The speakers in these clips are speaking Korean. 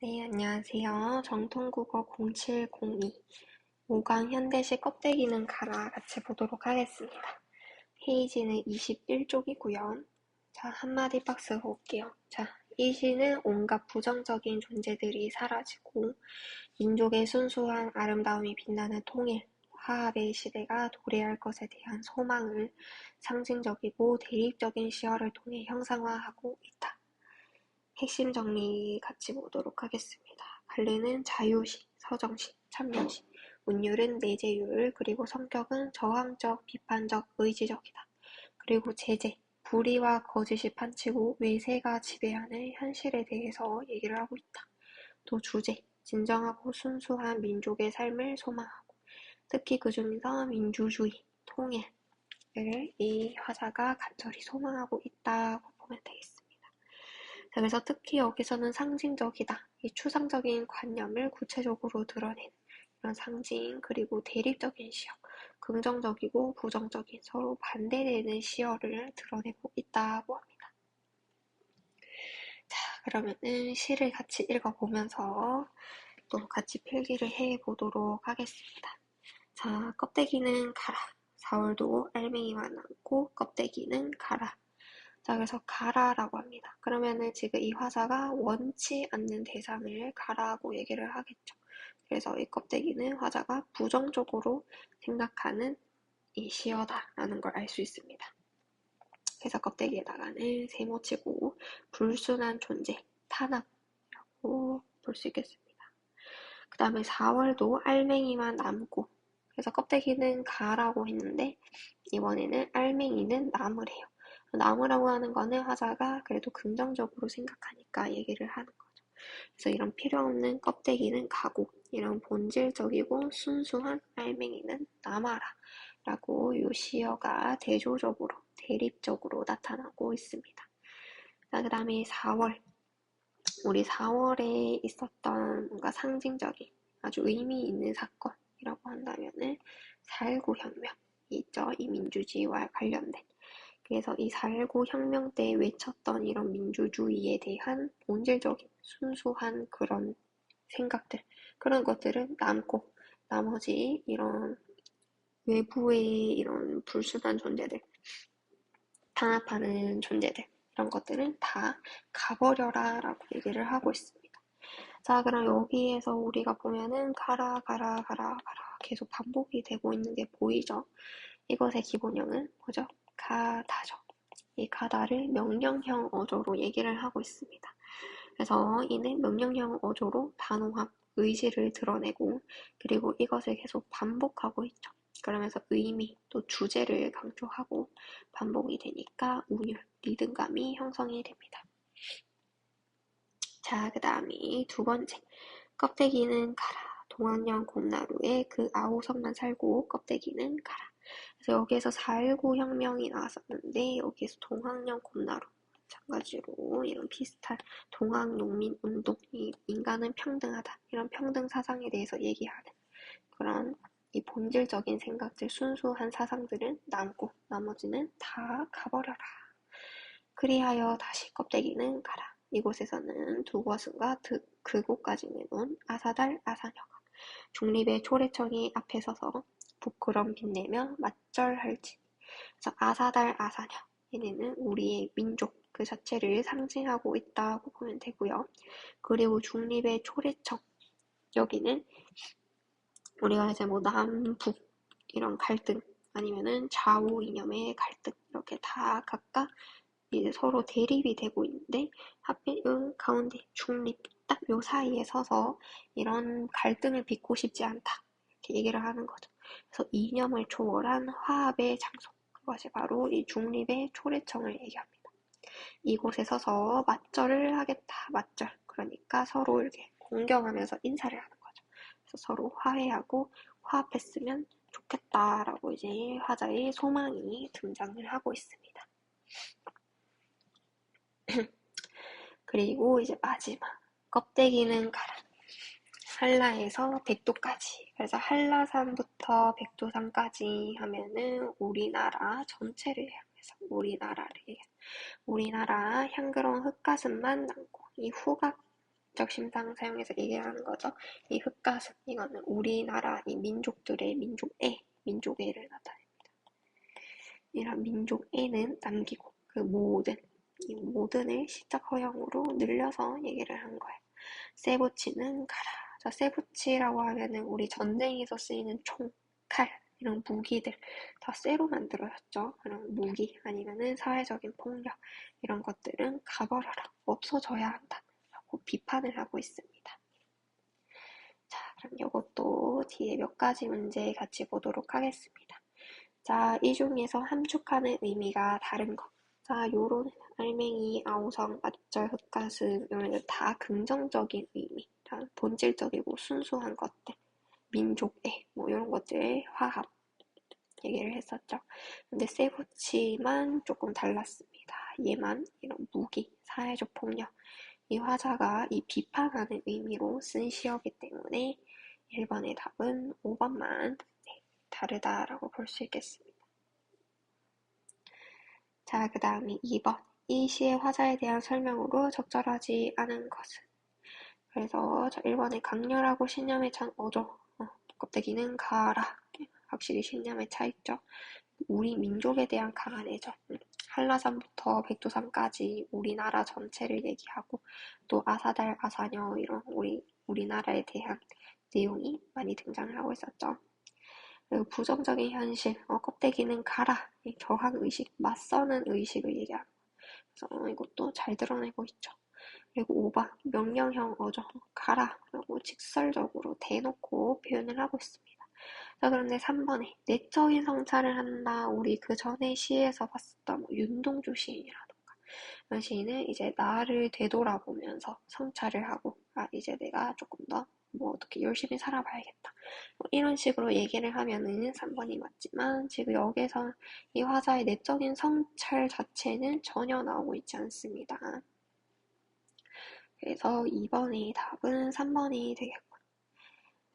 네, 안녕하세요. 정통국어 0702 5강 현대식 껍데기는 가라 같이 보도록 하겠습니다. 페이지는 21쪽이고요. 자, 한마디 박스 볼게요. 자, 이 시는 온갖 부정적인 존재들이 사라지고 민족의 순수한 아름다움이 빛나는 통일, 화합의 시대가 도래할 것에 대한 소망을 상징적이고 대립적인 시어를 통해 형상화하고 있다. 핵심 정리 같이 보도록 하겠습니다. 관례는 자유시, 서정시, 참여시, 운율은 내재율, 그리고 성격은 저항적, 비판적, 의지적이다. 그리고 제재, 불의와 거짓이 판치고 외세가 지배하는 현실에 대해서 얘기를 하고 있다. 또 주제, 진정하고 순수한 민족의 삶을 소망하고, 특히 그 중에서 민주주의, 통일을 이 화자가 간절히 소망하고 있다고 보면 되겠습니다. 그래서 특히 여기서는 상징적이다. 이 추상적인 관념을 구체적으로 드러내는 이런 상징, 그리고 대립적인 시어, 긍정적이고 부정적인 서로 반대되는 시어를 드러내고 있다고 합니다. 자, 그러면은 시를 같이 읽어보면서 또 같이 필기를 해보도록 하겠습니다. 자, 껍데기는 가라. 4월도 알맹이만 남고 껍데기는 가라. 자, 그래서 가라라고 합니다. 그러면은 지금 이 화자가 원치 않는 대상을 가라고 얘기를 하겠죠. 그래서 이 껍데기는 화자가 부정적으로 생각하는 이 시어다라는 걸 알 수 있습니다. 그래서 껍데기에다가는 세모치고 불순한 존재, 탄압이라고 볼 수 있겠습니다. 그 다음에 4월도 알맹이만 남고, 그래서 껍데기는 가라고 했는데 이번에는 알맹이는 남으래요. 나무라고 하는 거는 화자가 그래도 긍정적으로 생각하니까 얘기를 하는 거죠. 그래서 이런 필요 없는 껍데기는 가고, 이런 본질적이고 순수한 알맹이는 남아라 라고 이 시어가 대조적으로, 대립적으로 나타나고 있습니다. 자, 그 다음에 4월. 우리 4월에 있었던 뭔가 상징적인 아주 의미 있는 사건이라고 한다면은 4.19 혁명이 있죠. 이 민주주의와 관련된. 그래서 이 4.19 혁명 때 외쳤던 이런 민주주의에 대한 본질적인 순수한 그런 생각들, 그런 것들은 남고, 나머지 이런 외부의 이런 불순한 존재들, 탄압하는 존재들, 이런 것들은 다 가버려라 라고 얘기를 하고 있습니다. 자, 그럼 여기에서 우리가 보면은 가라, 가라, 가라, 가라 계속 반복이 되고 있는 게 보이죠? 이것의 기본형은 뭐죠? 가다죠. 이 가다를 명령형 어조로 얘기를 하고 있습니다. 그래서 이는 명령형 어조로 단호함, 의지를 드러내고, 그리고 이것을 계속 반복하고 있죠. 그러면서 의미, 또 주제를 강조하고 반복이 되니까 운율, 리듬감이 형성이 됩니다. 자, 그 다음이 두 번째. 껍데기는 가라. 동학령 곰나루에 그 아우성만 살고 껍데기는 가라. 그래서 여기에서 4.19 혁명이 나왔었는데 여기에서 동학령 곰나루 마찬가지로 이런 비슷한 동학농민운동, 인간은 평등하다 이런 평등 사상에 대해서 얘기하는 그런 이 본질적인 생각들, 순수한 사상들은 남고 나머지는 다 가버려라. 그리하여 다시 껍데기는 가라. 이곳에서는 두것은과 그곳까지 내놓은 아사달 아사녀가 중립의 초래청이 앞에 서서 부끄럼 빛내며 맞절할지. 그래서 아사달 아사녀, 얘네는 우리의 민족 그 자체를 상징하고 있다고 보면 되고요. 그리고 중립의 초래청, 여기는 우리가 이제 뭐 남북 이런 갈등 아니면은 좌우 이념의 갈등 이렇게 다 각각 이제 서로 대립이 되고 있는데 하필 요 가운데 중립 딱 요 사이에 서서 이런 갈등을 빚고 싶지 않다 이렇게 얘기를 하는 거죠. 그래서 이념을 초월한 화합의 장소, 그것이 바로 이 중립의 초래청을 얘기합니다. 이곳에 서서 맞절을 하겠다. 맞절, 그러니까 서로 이렇게 공경하면서 인사를 하는 거죠. 그래서 서로 화해하고 화합했으면 좋겠다라고 이제 화자의 소망이 등장을 하고 있습니다. 그리고 이제 마지막 껍데기는 가라. 한라에서 백두까지. 그래서 한라산부터 백두산까지 하면은 우리나라 전체를 향해서 우리나라 향그러운 흙가슴만 남고 이 후각 지적 심상 사용해서 얘기를 하는 거죠. 이 흑가슴, 이거는 우리나라 이 민족들의 민족애를 나타냅니다. 이런 민족애는 남기고 그 모든, 이 모든을 시적 허용으로 늘려서 얘기를 한 거예요. 쇠붙이는 가라. 자, 쇠붙이라고 하면은 우리 전쟁에서 쓰이는 총, 칼, 이런 무기들 다 쇠로 만들어졌죠. 그런 무기 아니면은 사회적인 폭력 이런 것들은 가버려라. 없어져야 한다. 라고 비판을 하고 있습니다. 자, 그럼 이것도 뒤에 몇 가지 문제 같이 보도록 하겠습니다. 자, 이 중에서 함축하는 의미가 다른 것. 자, 요런 알맹이, 아우성, 맞절, 흑가슴 이런 다 긍정적인 의미, 본질적이고 순수한 것들, 민족애 뭐 이런 것들의 화합 얘기를 했었죠. 근데 쇠붙이만 조금 달랐습니다. 얘만 이런 무기, 사회적 폭력, 이 화자가 이 비판하는 의미로 쓴 시어이기 때문에 1번의 답은 5번만 다르다라고 볼 수 있겠습니다. 자, 그 다음에 2번. 이 시의 화자에 대한 설명으로 적절하지 않은 것은. 그래서 1번에 강렬하고 신념에 찬 어조. 껍데기는 가라. 확실히 신념에 차 있죠. 우리 민족에 대한 강한 애정. 한라산부터 백두산까지 우리나라 전체를 얘기하고 또 아사달, 아사녀 이런 우리나라에 대한 내용이 많이 등장을 하고 있었죠. 그리고 부정적인 현실, 껍데기는 가라. 저항 의식, 맞서는 의식을 얘기하는 거예요. 그래서 이것도 잘 드러내고 있죠. 그리고 5번, 명령형 어조, 가라. 라고 직설적으로 대놓고 표현을 하고 있습니다. 자, 그런데 3번에 내적인 성찰을 한다. 우리 그 전에 시에서 봤었던 윤동주 시인이라던가 이런 시인은 이제 나를 되돌아보면서 성찰을 하고 이제 내가 조금 더 어떻게 열심히 살아봐야겠다. 이런 식으로 얘기를 하면은 3번이 맞지만 지금 여기서 이 화자의 내적인 성찰 자체는 전혀 나오고 있지 않습니다. 그래서 2번의 답은 3번이 되겠고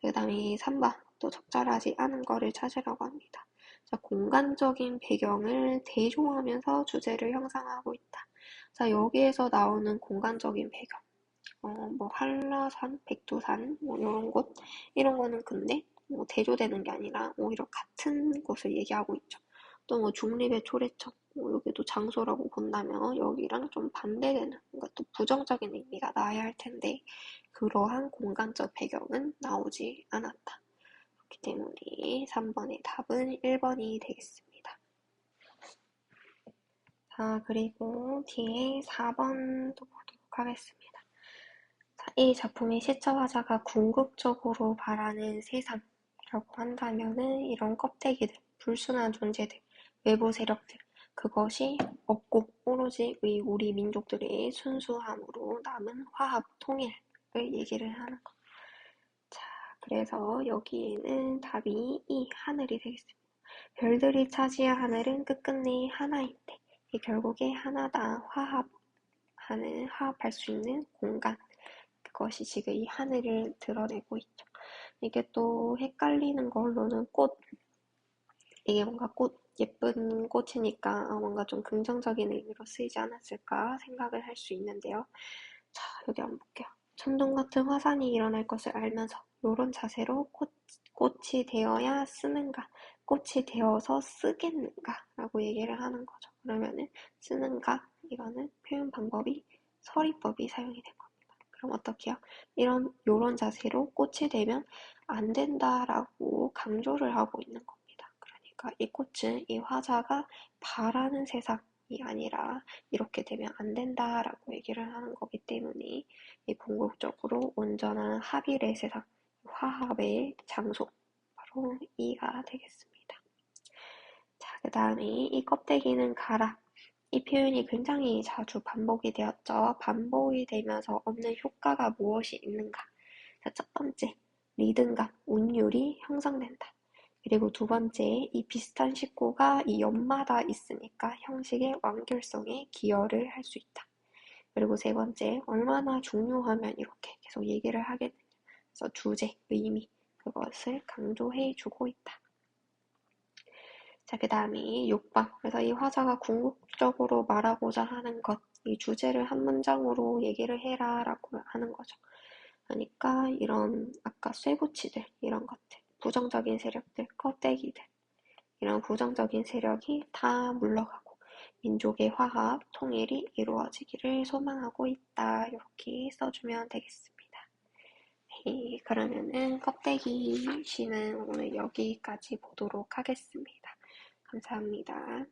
그 다음에 3번 또 적절하지 않은 거를 찾으라고 합니다. 자, 공간적인 배경을 대조하면서 주제를 형성하고 있다. 자, 여기에서 나오는 공간적인 배경 한라산, 백두산 이런 곳 이런 거는 근데 대조되는 게 아니라 오히려 같은 곳을 얘기하고 있죠. 또 중립의 초래점 여기도 장소라고 본다면 여기랑 좀 반대되는 그러니까 또 부정적인 의미가 나야 할 텐데 그러한 공간적 배경은 나오지 않았다. 그렇기 때문에 3번의 답은 1번이 되겠습니다. 자, 그리고 뒤에 4번도 보도록 하겠습니다. 자, 이 작품의 시적 화자가 궁극적으로 바라는 세상이라고 한다면은 이런 껍데기들, 불순한 존재들, 외부 세력들, 그것이 없고 오로지 우리 민족들의 순수함으로 남은 화합, 통일을 얘기를 하는 것. 자, 그래서 여기에는 답이 이 하늘이 되겠습니다. 별들이 차지한 하늘은 끝끝내 하나인데 결국에 하나다 화합할 수 있는 공간. 그것이 지금 이 하늘을 드러내고 있죠. 이게 또 헷갈리는 걸로는 이게 뭔가 예쁜 꽃이니까 뭔가 좀 긍정적인 의미로 쓰이지 않았을까 생각을 할 수 있는데요. 자, 여기 한번 볼게요. 천둥 같은 화산이 일어날 것을 알면서 이런 자세로 꽃이 되어야 쓰는가, 꽃이 되어서 쓰겠는가 라고 얘기를 하는 거죠. 그러면은 쓰는가, 이거는 표현 방법이 서리법이 사용이 된 겁니다. 그럼 어떻게 해요? 요런 자세로 꽃이 되면 안 된다라고 강조를 하고 있는 겁니다. 그러니까 이 꽃은 이 화자가 바라는 세상이 아니라 이렇게 되면 안 된다라고 얘기를 하는 거기 때문에 이 궁극적으로 온전한 합일의 세상, 화합의 장소, 바로 이가 되겠습니다. 자, 그 다음에 이 껍데기는 가라. 이 표현이 굉장히 자주 반복이 되었죠. 반복이 되면서 얻는 효과가 무엇이 있는가? 자, 첫 번째, 리듬감, 운율이 형성된다. 그리고 두 번째, 이 비슷한 식구가 이 옆마다 있으니까 형식의 완결성에 기여를 할 수 있다. 그리고 세 번째, 얼마나 중요하면 이렇게 계속 얘기를 하겠느냐. 그래서 주제, 의미, 그것을 강조해주고 있다. 자, 그 다음에 6번. 그래서 이 화자가 궁극적으로 말하고자 하는 것, 이 주제를 한 문장으로 얘기를 해라 라고 하는 거죠. 그러니까 이런 아까 쇠붙이들 이런 것들 부정적인 세력들 껍데기들 이런 부정적인 세력이 다 물러가고 민족의 화합, 통일이 이루어지기를 소망하고 있다. 이렇게 써주면 되겠습니다. 네, 그러면은 껍데기 시는 오늘 여기까지 보도록 하겠습니다. 감사합니다.